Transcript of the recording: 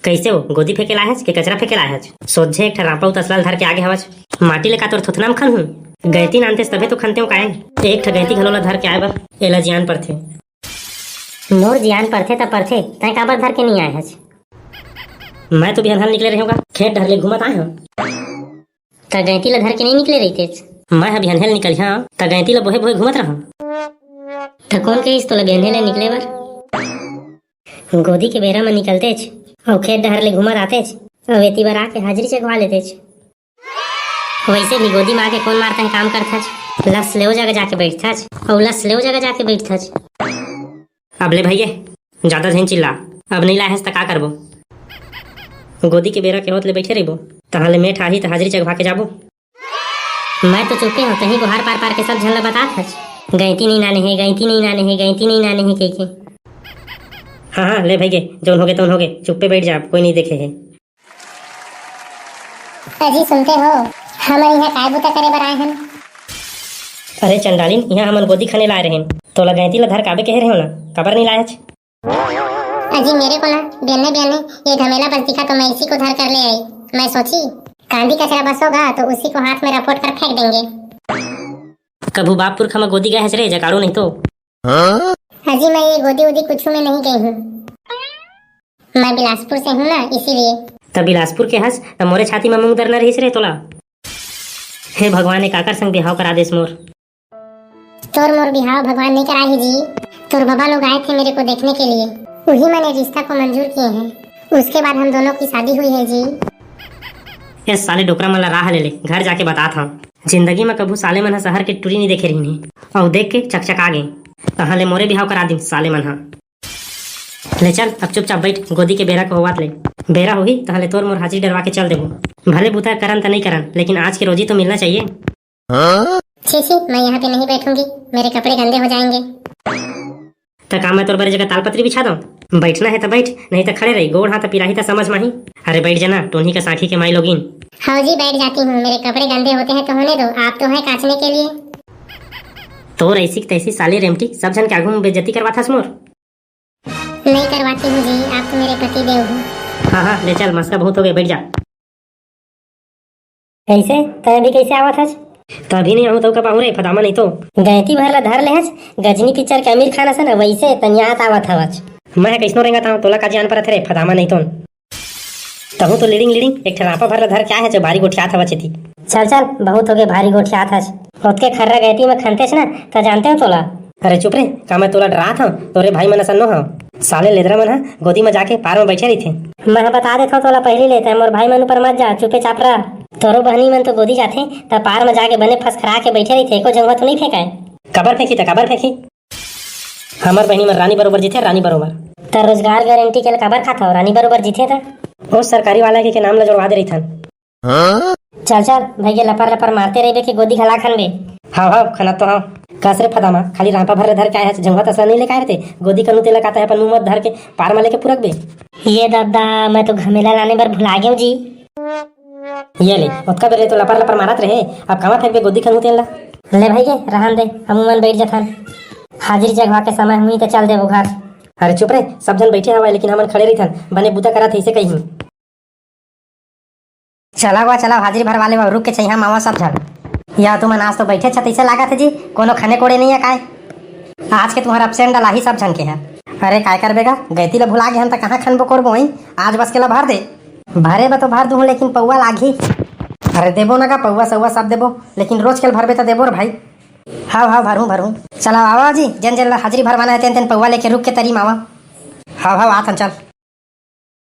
कैसे हो गोदी फेंके लायज के कचरा फेंके लायज सोझे एक रापा तसलाल धर के आगे हवज माटी ले का तोर थुथनाम खन हूँ गैती नानते तबे तो खनते हो काहे एक गैती घलोला धर के आए बा एला जियान पड़थे मोर जियान पड़थे त पड़थे तय काबर धर के नहीं आए हज। मैं तो बिहान निकले रहे होगा खेत ढर ले घूमत आए हो त गैती ला धर के नहीं निकले रही मैं बिहान निकल हाँ त गैती ला बोहे बोहे घूमत रहा त कौन कहिस तो बेहने ले निकले बर गोदी के बेरा में निकलते और खेत डहर ले घूमत आते और वेती बार आके हाजिरी चढ़वा लेते। वैसे भी गोदी में आके कौन मारता है काम करता लस ले जगह जाके बैठता और लस ले जगह जाके बैठता। अब ले भैया ज्यादा झन चिल्ला अब नहीं लाए त का करबो गोदी के बेरा के होत ले बैठे रहिबो तहां ले मेठ आही त हाजिरी चढ़वा के जाबो। मैं तो चुपे हूँ कहीं गुहार पार पार के सब झन बता गैती नहीं नाने है गैती नहीं नाने है गैती नहीं नाने है कह के। हाँ हाँ ले भैया जौन होगे तौन होगे चुप पे बैठ जा कोई नहीं देखे है। अजी सुनते हो हमारे यहाँ काय बुता करे बर आए हैं। अरे चंडालिन यहाँ हमन गोदी खाने लाए रहे तो लगैती ला धर काबे कहे रहे हो ना कबर नहीं लाया अजी मेरे को ना बेने बेने ये घमेला बस दिखा तो मैं इसी को धर कर ले आई। मैं सोची कांदी कचरा बस होगा तो उसी को हाथ में रपोट कर फेंक देंगे। कभू बापपुर खमा गोदी गए रे जगाड़ो नहीं तो। अजी मैं ये गोदी उदी कुछ में नहीं गई हूँ मैं बिलासपुर से हूँ ना इसीलिए। तब बिलासपुर के हंस तब मोरे छाती में मूंग दर न रहीस रे तोला। हे भगवान ने काकर संग बिहाव करा देस मोर। तोर मोर बिहाव भगवान नहीं कराही जी तोर बाबा लोग आए थे मेरे को देखने के लिए वही मैंने रिश्ता को मंजूर किए हैं उसके बाद हम दोनों की शादी हुई है जी। इस साले डोकरा मन ला राह ले घर जाके बता था जिंदगी में कभू साले मन शहर के टूरी नहीं देखे रही और देख के चकचका गए तहाँ ले मोरे बिहाव करा दी साले मन ले चल अब चुपचाप बैठ गोदी के बेरा को होवात ले बेरा होगी तहाँ ले तोर मोर हाजिरी डरवा के चल देबो भले बुता करन त नहीं करन लेकिन आज की रोजी तो मिलना चाहिए। छी मैं यहाँ पे नहीं बैठूंगी मेरे कपड़े गंदे हो जाएंगे। तो काम मैं तोर बड़े जगह तालपत्री बिछा दो बैठना है तो बैठ नहीं तो खड़े रही गोड़ हाथ पिराही तो समझ माही। अरे बैठ जाना टोनी का साथी के माई लोगिन। हाँ जी बैठ जाती हूँ मेरे कपड़े गंदे होते हैं तो होने दो आप तो है काटने के लिए। तो ऐसी तैसी साली रेमटी सब जन के आगू में बेइज्जती करवा था मोर। नहीं करवाती हूँ जी आप तो मेरे पति देव हो। हाँ हाँ ले चल मस्का बहुत हो गए बैठ जा। कैसे तय भी कैसे आवा था तभी नहीं आऊँ तो कब आऊँ रे फदामा नहीं तो गैती भर ला धर ले गजनी पिक्चर के आमिर खान असन वैसे तनियात आवत हवच। मैं कैसनो रेंगा था तोला का जान पर थे रे फदामा नहीं तो तहु तो लीडिंग लीडिंग एक ठरापा भर ला धर क्या है जो भारी गोठियात हवा थी। चल चल बहुत हो गए भारी गोठियात हच उसके खर्रा गैती में खनतेस ना तो जानते हो तोला। अरे चुप रे का मैं तोला डरा था तोरे भाई मन सन्नो हाँ साले लेदरा मन गोदी में जाके पार में बैठे रही थे। मैं बता देता हूँ तोला पहले लेता है मोर भाई मन पर मत जा चुपे चाप रहा तोरो बहनी मन तो गोदी जाते तब पार में जाके बने फसखरा के बैठे रही थे को जगह तो नहीं फेंका कबर फेंकी था कबर फेंकी हमार बहनी में रानी बरोबर जीते रानी बरोबर तो रोजगार गारंटी के कबर खाता हो रानी बरोबर जीते था वो सरकारी वाला के नाम ला जोड़वा दे रही था। चल चल भैया लपर लपर मारते रहे कि गोदी खला खन बे। हाँ हाँ खाना तो हाँ कसरे फदामा खाली रापा भर धर के आया जंगवा तसला नहीं लेके आए थे गोदी का नुते लगाता है अपन मुंह मत धर के पार में लेके पूरक बे। ये दादा मैं तो घमेला लाने पर भुला गया जी। ये ले उसका बेरे तो लपर लपर मारत रहे अब कहाँ फेंक बे गोदी का नुते ला ले भैया रहन दे हम मन बैठ जाथन हाजिरी जगवा के समय हुई तो चल दे वो घर। अरे चुप रे सब जन बैठे हवा लेकिन हमन खड़े रही थन बने बुता करा थे इसे कहीं चला हाजिरी भरवा ले रुक के चाहिए मावा सब झन या तुम आज तो बैठे छत ऐसे लागा थे जी कोनो खाने कोड़े नहीं है काय आज के तुम्हारा अपसेंट डाला ही सब झन के है। अरे काय कर बेगा गैती ला भुला गए हम तो कहाँ खनबो करबो वही आज बस के ला भर दे भरे बा तो भर दूँ लेकिन पौवा लागी। अरे देबो ना का पौवा सौवा सब देबो लेकिन रोज के भरबे तो देबो रे भाई। हाँ भरू चलो आवा जी जन जन हाजिरी भरवाना है तेन पौवा लेके रुक के तरी मावा। हाँ आथन चल।